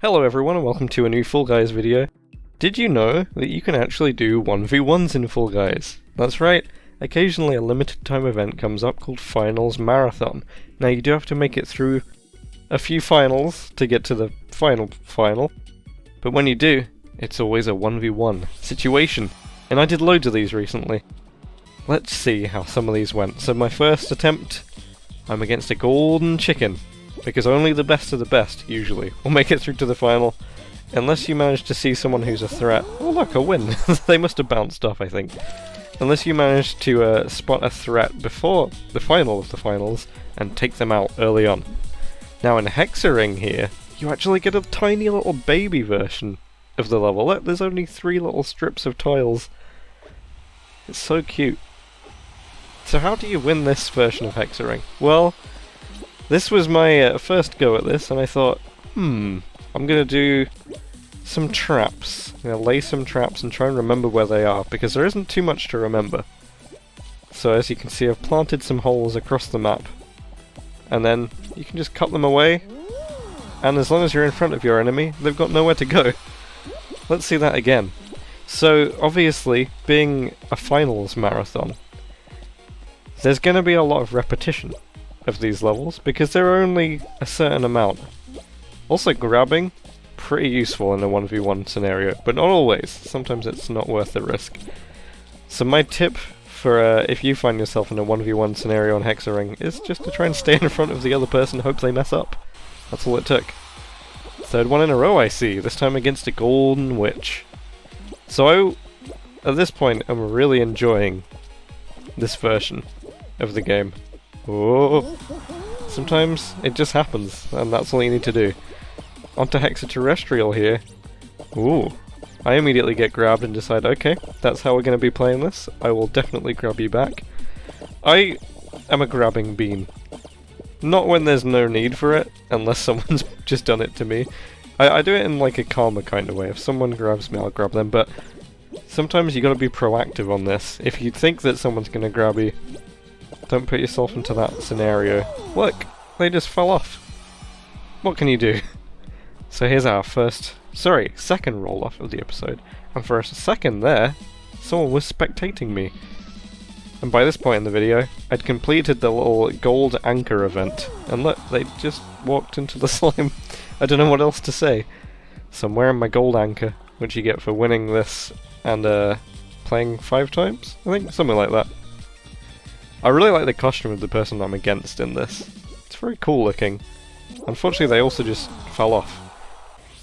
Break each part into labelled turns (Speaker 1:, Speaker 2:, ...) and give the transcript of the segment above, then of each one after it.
Speaker 1: Hello everyone and welcome to a new Fall Guys video. Did you know that you can actually do 1v1s in Fall Guys? That's right, occasionally a limited time event comes up called Finals Marathon. Now you do have to make it through a few finals to get to the final, but when you do, it's always a 1v1 situation, and I did loads of these recently. Let's see how some of these went. So my first attempt, I'm against a golden chicken. Because only the best of the best, usually, will make it through to the final, unless you manage to see someone who's a threat. Oh look, a win! They must have bounced off, I think. Unless you manage to spot a threat before the final of the finals, and take them out early on. Now in Hex-a-ring here, you actually get a tiny little baby version of the level. Look, there's only 3 little strips of tiles. It's so cute. So how do you win this version of Hex-a-ring? Well, this was my first go at this, and I thought, I'm gonna do some traps. I'm gonna lay some traps and try and remember where they are, because there isn't too much to remember. So as you can see, I've planted some holes across the map, and then you can just cut them away, and as long as you're in front of your enemy, they've got nowhere to go. Let's see that again. So obviously, being a finals marathon, there's gonna be a lot of repetition of these levels, because there are only a certain amount. Also grabbing, pretty useful in a 1v1 scenario, but not always. Sometimes it's not worth the risk. So my tip for if you find yourself in a 1v1 scenario on Hex-a-ring is just to try and stay in front of the other person and hope they mess up. That's all it took. Third one in a row I see, this time against a golden witch. So at this point I'm really enjoying this version of the game. Oh, sometimes it just happens, and that's all you need to do. Onto Hex-a-terrestrial here. Ooh, I immediately get grabbed and decide, okay, that's how we're going to be playing this. I will definitely grab you back. I am a grabbing bean. Not when there's no need for it, unless someone's just done it to me. I do it in like a karma kind of way. If someone grabs me, I'll grab them, but sometimes you got to be proactive on this. If you think that someone's going to grab you, don't put yourself into that scenario. Look, they just fell off. What can you do? So here's our second roll-off of the episode. And for a second there, someone was spectating me. And by this point in the video, I'd completed the little gold anchor event. And look, they just walked into the slime. I don't know what else to say. So I'm wearing my gold anchor, which you get for winning this and playing 5 times? I think, something like that. I really like the costume of the person I'm against in this. It's very cool looking. Unfortunately, they also just fell off.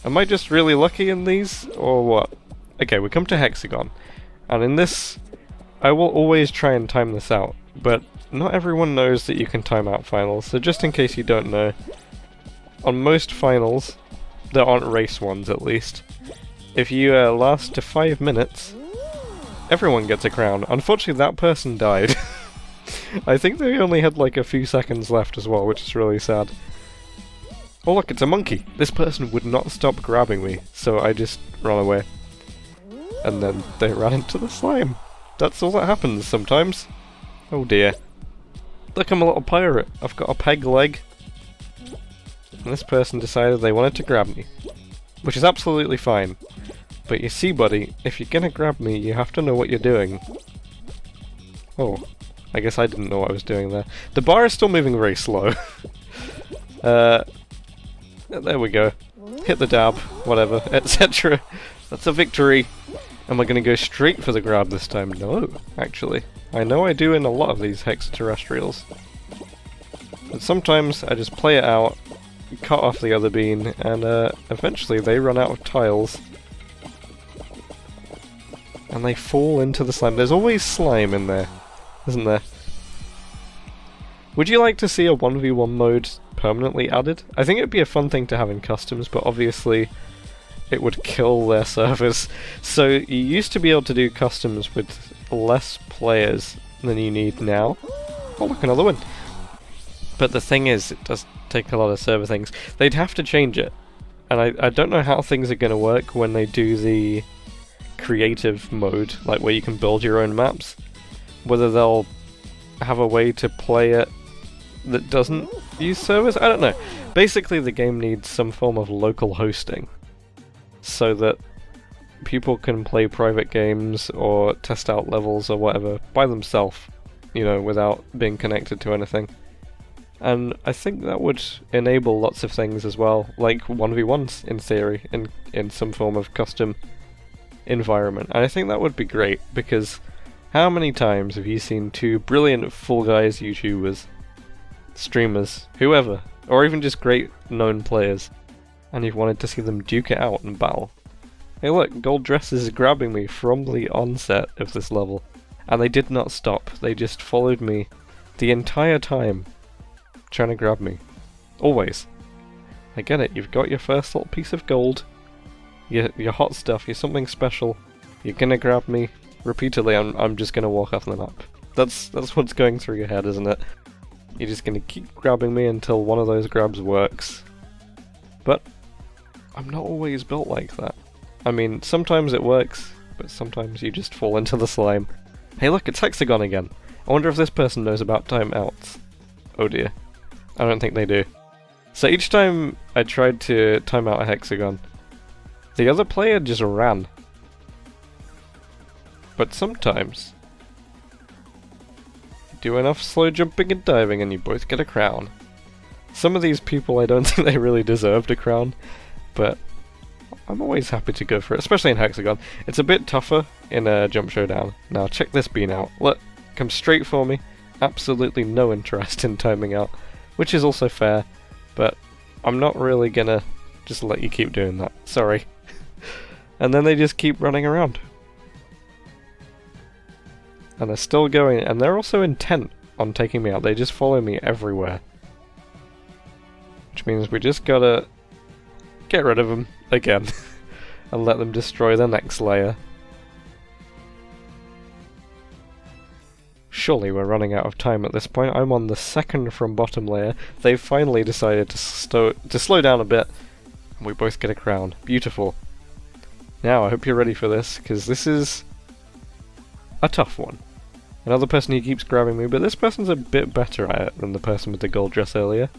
Speaker 1: Am I just really lucky in these, or what? Okay, we come to Hex-a-gon, and in this, I will always try and time this out, but not everyone knows that you can time out finals, so just in case you don't know, on most finals, there aren't race ones at least, if you last to 5 minutes, everyone gets a crown. Unfortunately, that person died. I think they only had like a few seconds left as well, which is really sad. Oh look, it's a monkey! This person would not stop grabbing me, so I just ran away. And then they ran into the slime. That's all that happens sometimes. Oh dear. Look, I'm a little pirate. I've got a peg leg. And this person decided they wanted to grab me. Which is absolutely fine. But you see, buddy, if you're gonna grab me, you have to know what you're doing. Oh. I guess I didn't know what I was doing there. The bar is still moving very slow. There we go. Hit the dab, whatever, etc. That's a victory. Am I going to go straight for the grab this time? No, actually. I know I do in a lot of these Hex-a-terrestrials. But sometimes I just play it out, cut off the other bean, and eventually they run out of tiles. And they fall into the slime. There's always slime in there, isn't there? Would you like to see a 1v1 mode permanently added? I think it would be a fun thing to have in customs, but obviously it would kill their servers. So you used to be able to do customs with less players than you need now. Oh look, another one! But the thing is, it does take a lot of server things. They'd have to change it. And I don't know how things are going to work when they do the creative mode, like where you can build your own maps. Whether they'll have a way to play it that doesn't use servers? I don't know. Basically, the game needs some form of local hosting, so that people can play private games or test out levels or whatever by themselves, you know, without being connected to anything. And I think that would enable lots of things as well, like 1v1s in theory, in some form of custom environment. And I think that would be great, because how many times have you seen two brilliant Fall Guys YouTubers, streamers, whoever, or even just great known players, and you've wanted to see them duke it out in battle? Hey look, Gold Dress is grabbing me from the onset of this level, and they did not stop. They just followed me the entire time, trying to grab me. Always. I get it, you've got your first little piece of gold, your hot stuff, you're something special, you're gonna grab me repeatedly, I'm just gonna walk off the map. That's what's going through your head, isn't it? You're just gonna keep grabbing me until one of those grabs works. But I'm not always built like that. I mean, sometimes it works, but sometimes you just fall into the slime. Hey look, it's Hex-a-gon again! I wonder if this person knows about timeouts. Oh dear. I don't think they do. So each time I tried to time out a Hex-a-gon, the other player just ran. But sometimes you do enough slow jumping and diving and you both get a crown. Some of these people, I don't think they really deserved a crown, but I'm always happy to go for it, especially in Hex-a-gon. It's a bit tougher in a jump showdown. Now check this bean out. Look, comes straight for me. Absolutely no interest in timing out, which is also fair, but I'm not really gonna just let you keep doing that. Sorry. And then they just keep running around. And they're still going, and they're also intent on taking me out. They just follow me everywhere. Which means we just gotta get rid of them again and let them destroy the next layer. Surely we're running out of time at this point. I'm on the second from bottom layer. They've finally decided to slow down a bit, and we both get a crown. Beautiful. Now, I hope you're ready for this, because this is a tough one. Another person who keeps grabbing me, but this person's a bit better at it than the person with the gold dress earlier.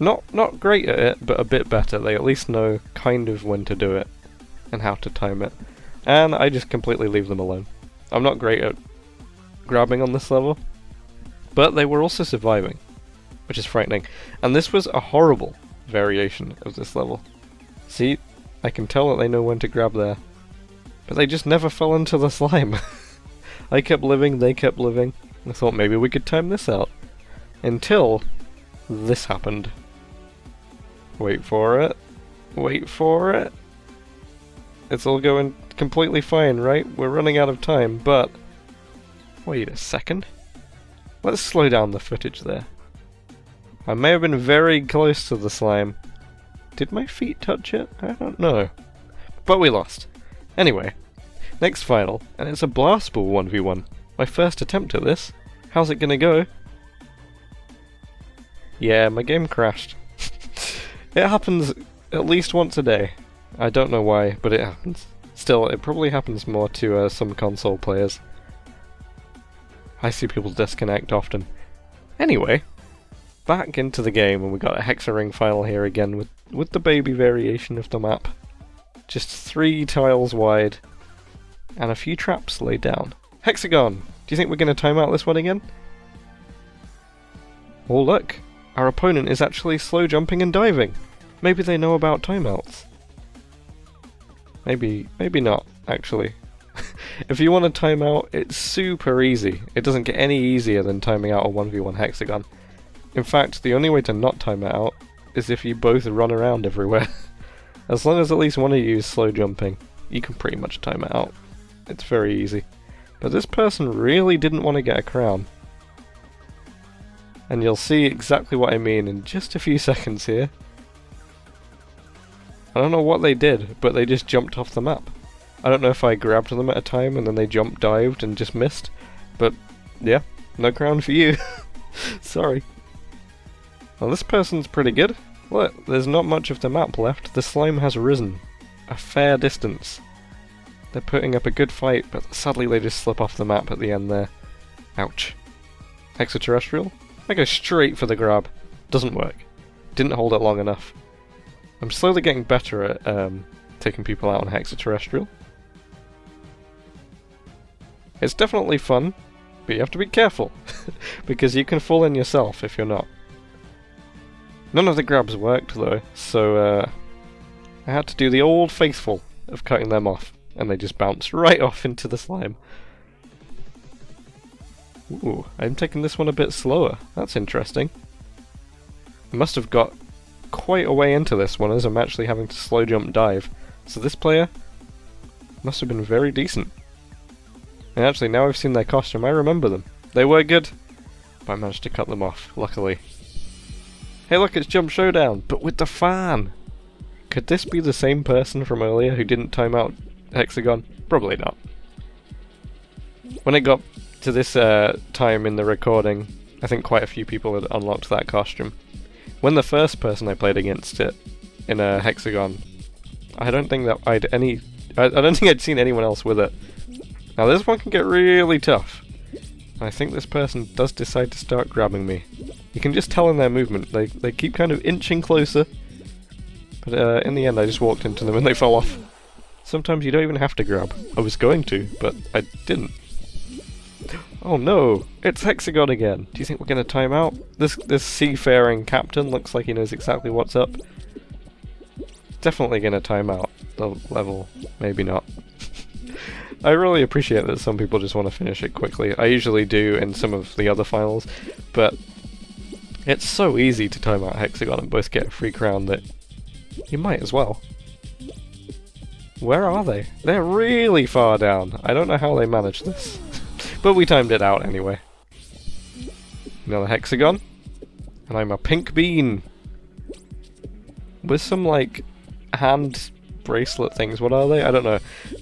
Speaker 1: Not great at it, but a bit better. They at least know kind of when to do it, and how to time it. And I just completely leave them alone. I'm not great at grabbing on this level, but they were also surviving, which is frightening. And this was a horrible variation of this level. See, I can tell that they know when to grab there, but they just never fell into the slime. I kept living, they kept living. I thought maybe we could time this out. Until this happened. Wait for it. Wait for it. It's all going completely fine, right? We're running out of time, but wait a second. Let's slow down the footage there. I may have been very close to the slime. Did my feet touch it? I don't know. But we lost. Anyway, next final, and it's a blast ball 1v1. My first attempt at this. How's it gonna go? Yeah, my game crashed. It happens at least once a day. I don't know why, but it happens. Still, it probably happens more to some console players. I see people disconnect often. Anyway, back into the game, and we got a Hex-a-ring final here again with the baby variation of the map. Just 3 tiles wide, and a few traps laid down. Hex-a-gon! Do you think we're going to time out this one again? Oh look! Our opponent is actually slow jumping and diving! Maybe they know about timeouts. Maybe not, actually. If you want to time out, it's super easy. It doesn't get any easier than timing out a 1v1 Hex-a-gon. In fact, the only way to not time it out is if you both run around everywhere. As long as at least one of you is slow jumping, you can pretty much time it out. It's very easy. But this person really didn't want to get a crown. And you'll see exactly what I mean in just a few seconds here. I don't know what they did, but they just jumped off the map. I don't know if I grabbed them at a time and then they jump dived and just missed, but yeah, no crown for you. Sorry. Well, this person's pretty good. Look, there's not much of the map left. The slime has risen a fair distance. They're putting up a good fight, but sadly they just slip off the map at the end there. Ouch. Hex-a-terrestrial? I go straight for the grab. Doesn't work. didn't hold it long enough. I'm slowly getting better at taking people out on Hex-a-terrestrial. It's definitely fun, but you have to be careful, because you can fall in yourself if you're not. None of the grabs worked though, so I had to do the old faithful of cutting them off, and they just bounced right off into the slime. Ooh, I'm taking this one a bit slower. That's interesting. I must have got quite a way into this one as I'm actually having to slow jump dive. So this player must have been very decent. And actually, now I've seen their costume, I remember them. They were good, but I managed to cut them off, luckily. Hey look, it's Jump Showdown, but with the fan! Could this be the same person from earlier who didn't time out Hex-a-gon? Probably not. When it got to this time in the recording, I think quite a few people had unlocked that costume. When the first person I played against it in a Hex-a-gon, I don't think that I don't think I'd seen anyone else with it. Now this one can get really tough. I think this person does decide to start grabbing me. You can just tell in their movement, they keep kind of inching closer. But in the end I just walked into them and they fell off. Sometimes you don't even have to grab. I was going to, but I didn't. Oh no! It's Hex-a-gon again! Do you think we're gonna time out? This seafaring captain looks like he knows exactly what's up. Definitely gonna time out the level. Maybe not. I really appreciate that some people just want to finish it quickly. I usually do in some of the other finals, but it's so easy to time out Hex-a-gon and both get a free crown that you might as well. Where are they? They're really far down. I don't know how they managed this. But we timed it out anyway. Another Hex-a-gon. And I'm a pink bean. With some, like, hand bracelet things. What are they? I don't know.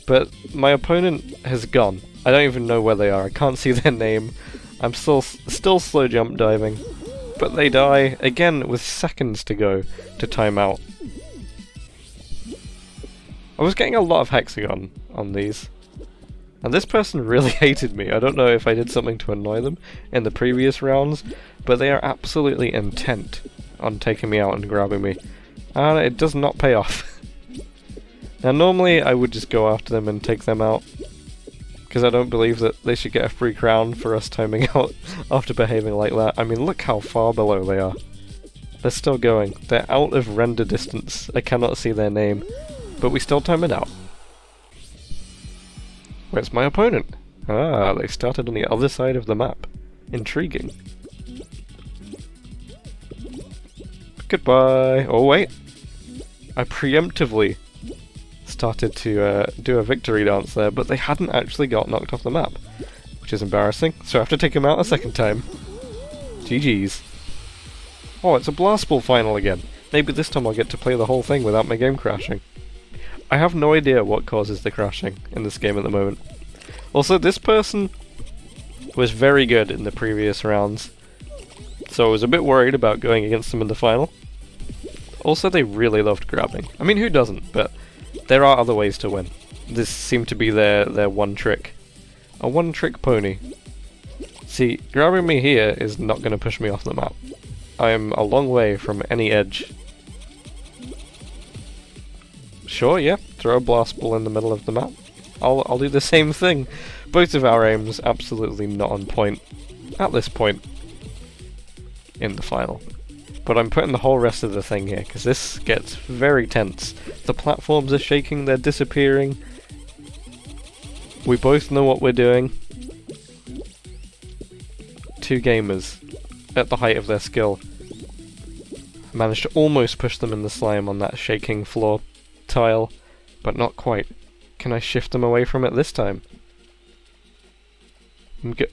Speaker 1: But my opponent has gone. I don't even know where they are. I can't see their name. I'm still slow jump diving. But they die, again, with seconds to go to time out. I was getting a lot of Hex-a-gon on these. And this person really hated me. I don't know if I did something to annoy them in the previous rounds, but they are absolutely intent on taking me out and grabbing me. And it does not pay off. Now normally I would just go after them and take them out, because I don't believe that they should get a free crown for us timing out after behaving like that. I mean, look how far below they are. They're still going. They're out of render distance. I cannot see their name, but we still time it out. Where's my opponent? Ah, they started on the other side of the map. Intriguing. Goodbye. Oh wait. I preemptively started to do a victory dance there, but they hadn't actually got knocked off the map, which is embarrassing, so I have to take him out a second time. GG's. Oh, it's a Blast Ball final again. Maybe this time I'll get to play the whole thing without my game crashing. I have no idea what causes the crashing in this game at the moment. Also, this person was very good in the previous rounds, so I was a bit worried about going against them in the final. Also, they really loved grabbing. I mean, who doesn't? But there are other ways to win. This seemed to be their one trick. A one-trick pony. See, grabbing me here is not going to push me off the map. I am a long way from any edge. Sure, yeah, throw a blast ball in the middle of the map. I'll do the same thing. Both of our aims absolutely not on point at this point in the final. But I'm putting the whole rest of the thing here, because this gets very tense. The platforms are shaking, they're disappearing. We both know what we're doing. Two gamers, at the height of their skill, managed to almost push them in the slime on that shaking floor tile, but not quite. Can I shift them away from it this time?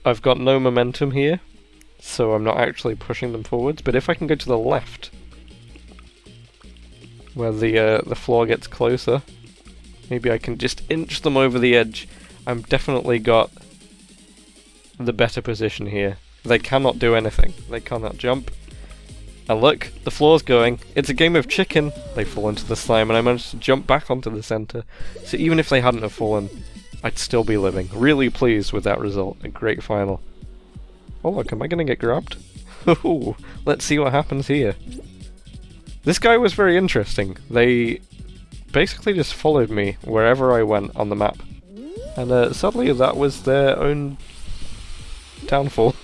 Speaker 1: I've got no momentum here, so I'm not actually pushing them forwards, but if I can go to the left, where the floor gets closer, maybe I can just inch them over the edge. I've definitely got the better position here. They cannot do anything. They cannot jump. And look, the floor's going. It's a game of chicken. They fall into the slime and I managed to jump back onto the center. So even if they hadn't have fallen, I'd still be living. Really pleased with that result. A great final. Oh look, am I gonna get grabbed? Ooh, let's see what happens here. This guy was very interesting. They basically just followed me wherever I went on the map. And sadly that was their own downfall.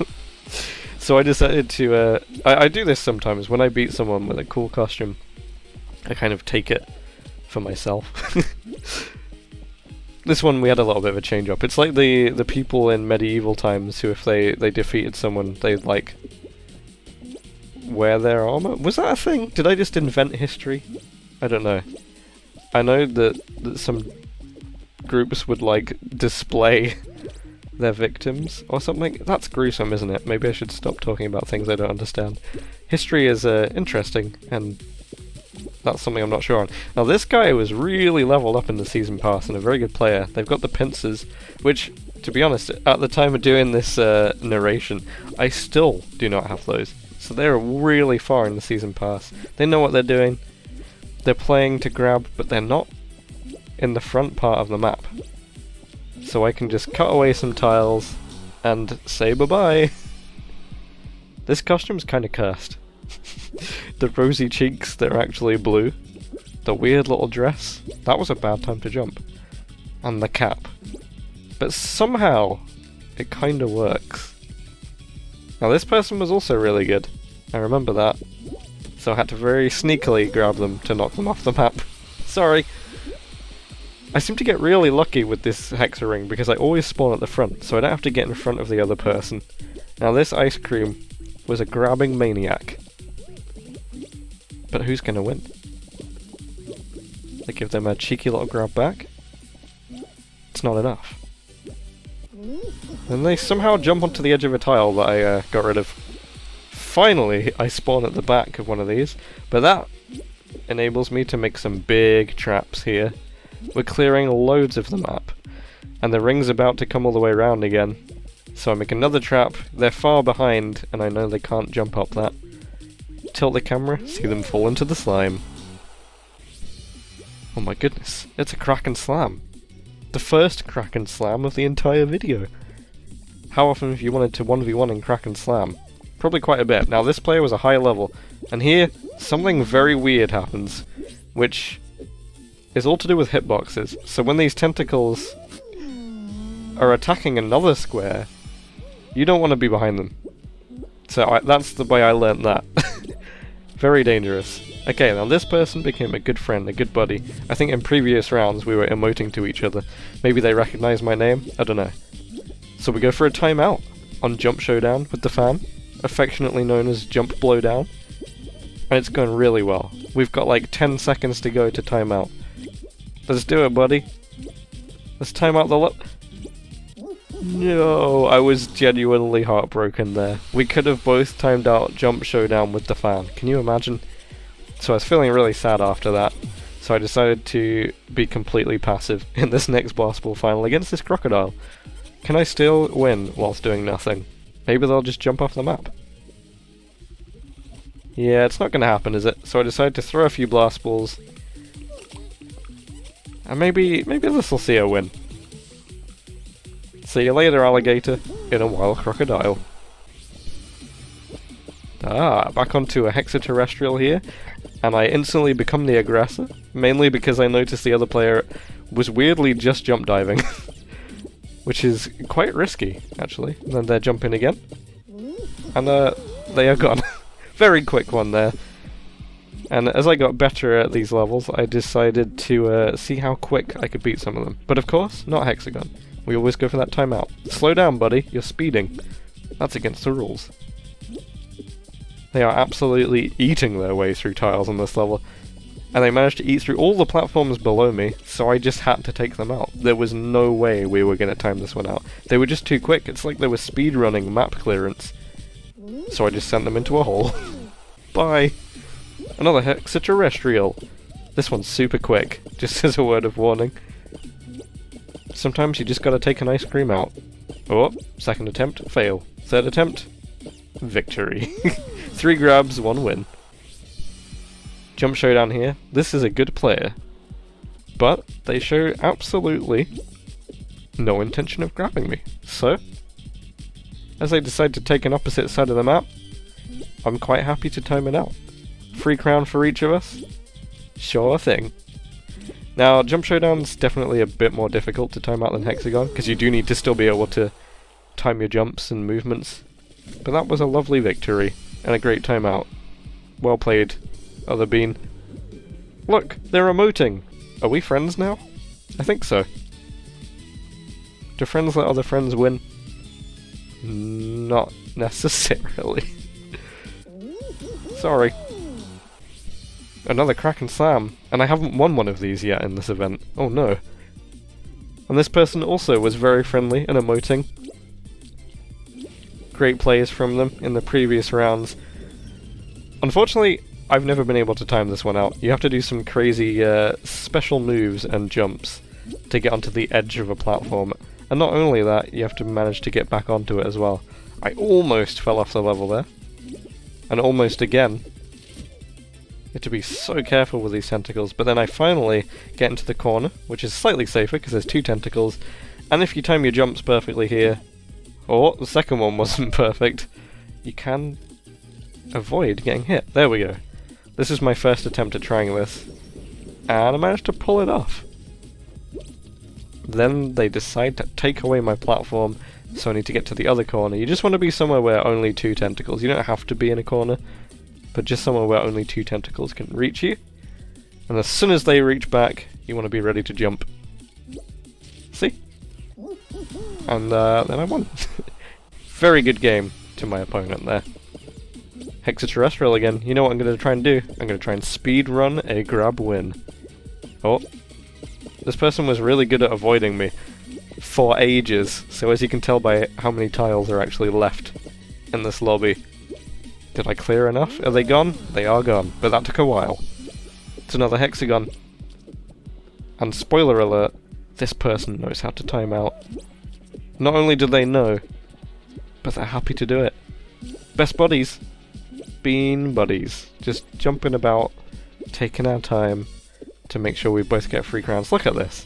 Speaker 1: So I decided to, I do this sometimes, when I beat someone with a cool costume, I kind of take it for myself. This one we had a little bit of a change up. It's like the people in medieval times who if they defeated someone, they'd like wear their armor? Was that a thing? Did I just invent history? I don't know. I know that some groups would like display their victims or something. That's gruesome, isn't it? Maybe I should stop talking about things I don't understand. History is interesting, and that's something I'm not sure on. Now this guy was really leveled up in the season pass and a very good player. They've got the pincers, which, to be honest, at the time of doing this narration, I still do not have those. So they're really far in the season pass. They know what they're doing. They're playing to grab, but they're not in the front part of the map. So I can just cut away some tiles and say bye-bye. This costume's kind of cursed. The rosy cheeks, they're actually blue. The weird little dress, that was a bad time to jump. And the cap. But somehow, it kinda works. Now this person was also really good. I remember that. So I had to very sneakily grab them to knock them off the map. Sorry. I seem to get really lucky with this Hex-a-ring because I always spawn at the front, so I don't have to get in front of the other person. Now this ice cream was a grabbing maniac. But who's gonna win? I give them a cheeky little grab back. It's not enough. Then they somehow jump onto the edge of a tile that I got rid of. Finally, I spawn at the back of one of these, but that enables me to make some big traps here. We're clearing loads of the map, and the ring's about to come all the way around again. So I make another trap, they're far behind, and I know they can't jump up that. Tilt the camera, see them fall into the slime. Oh my goodness, it's a Kraken Slam. The first Kraken Slam of the entire video. How often have you wanted to 1v1 in Kraken Slam? Probably quite a bit. Now this player was a high level, and here something very weird happens, which is all to do with hitboxes. So when these tentacles are attacking another square, you don't want to be behind them. So that's the way I learnt that. Very dangerous. Okay, now this person became a good friend, a good buddy. I think in previous rounds we were emoting to each other. Maybe they recognise my name? I don't know. So we go for a timeout on Jump Showdown with the fan, affectionately known as Jump Blowdown. And it's going really well. We've got like 10 seconds to go to timeout. Let's do it, buddy. Let's time out the No, I was genuinely heartbroken there. We could have both timed out Jump Showdown with the fan. Can you imagine? So I was feeling really sad after that. So I decided to be completely passive in this next basketball final against this crocodile. Can I still win whilst doing nothing? Maybe they'll just jump off the map. Yeah, it's not going to happen, is it? So I decided to throw a few blast balls. And maybe this will see a win. See you later, alligator, in a wild crocodile. Back onto a Hex-a-terrestrial here, and I instantly become the aggressor, mainly because I noticed the other player was weirdly just jump diving, which is quite risky, actually. And then they're jumping again, and they are gone. Very quick one there. And as I got better at these levels, I decided to see how quick I could beat some of them. But of course, not Hex-a-gon. We always go for that timeout. Slow down, buddy. You're speeding. That's against the rules. They are absolutely eating their way through tiles on this level. And they managed to eat through all the platforms below me, so I just had to take them out. There was no way we were going to time this one out. They were just too quick. It's like they were speedrunning map clearance. So I just sent them into a hole. Bye. Another Hex-a-terrestrial. This one's super quick, just as a word of warning. Sometimes you just gotta take an ice cream out. Oh, second attempt, fail. Third attempt, victory. 3 grabs, 1 win. Jump Showdown here. This is a good player. But they show absolutely no intention of grabbing me. So, as I decide to take an opposite side of the map, I'm quite happy to time it out. Free crown for each of us? Sure thing. Now, Jump Showdown's definitely a bit more difficult to time out than Hex-a-gon, because you do need to still be able to time your jumps and movements. But that was a lovely victory, and a great timeout. Well played, other bean. Look, they're emoting! Are we friends now? I think so. Do friends let other friends win? Not necessarily. Sorry. Another Kraken Slam, and I haven't won one of these yet in this event. Oh no. And this person also was very friendly and emoting. Great plays from them in the previous rounds. Unfortunately, I've never been able to time this one out. You have to do some crazy special moves and jumps to get onto the edge of a platform. And not only that, you have to manage to get back onto it as well. I almost fell off the level there. And almost again. You have to be so careful with these tentacles, but then I finally get into the corner, which is slightly safer because there's 2 tentacles, and if you time your jumps perfectly here, or the second one wasn't perfect, you can avoid getting hit. There we go. This is my first attempt at trying this, and I managed to pull it off. Then they decide to take away my platform, so I need to get to the other corner. You just want to be somewhere where only 2 tentacles, you don't have to be in a corner, but just somewhere where only 2 tentacles can reach you. And as soon as they reach back, you want to be ready to jump. See? And then I won. Very good game to my opponent there. Hex-a-terrestrial again. You know what I'm going to try and do? I'm going to try and speed run a grab win. Oh. This person was really good at avoiding me for ages, so as you can tell by how many tiles are actually left in this lobby. Did I clear enough? Are they gone? They are gone, but that took a while. It's another Hex-a-gon. And spoiler alert, this person knows how to time out. Not only do they know, but they're happy to do it. Best buddies. Bean buddies. Just jumping about, taking our time to make sure we both get free crowns. Look at this.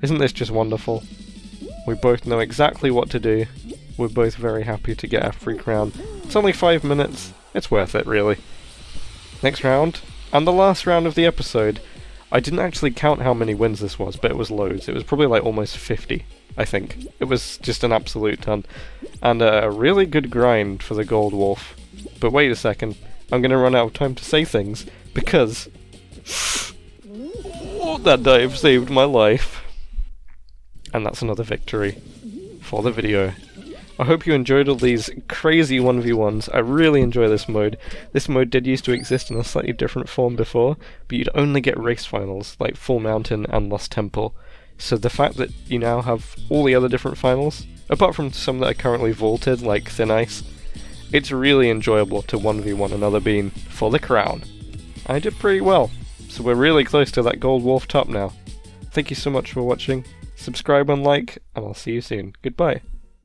Speaker 1: Isn't this just wonderful? We both know exactly what to do. We're both very happy to get our free crown. It's only 5 minutes. It's worth it, really. Next round, and the last round of the episode. I didn't actually count how many wins this was, but it was loads. It was probably like almost 50, I think. It was just an absolute ton. And a really good grind for the Gold Wolf. But wait a second, I'm going to run out of time to say things, because that dive saved my life. And that's another victory for the video. I hope you enjoyed all these crazy 1v1s. I really enjoy this mode. This mode did used to exist in a slightly different form before, but you'd only get race finals, like Full Mountain and Lost Temple. So the fact that you now have all the other different finals, apart from some that are currently vaulted, like Thin Ice, it's really enjoyable to 1v1 another bean for the crown. I did pretty well, so we're really close to that Gold Wolf top now. Thank you so much for watching. Subscribe and like, and I'll see you soon. Goodbye.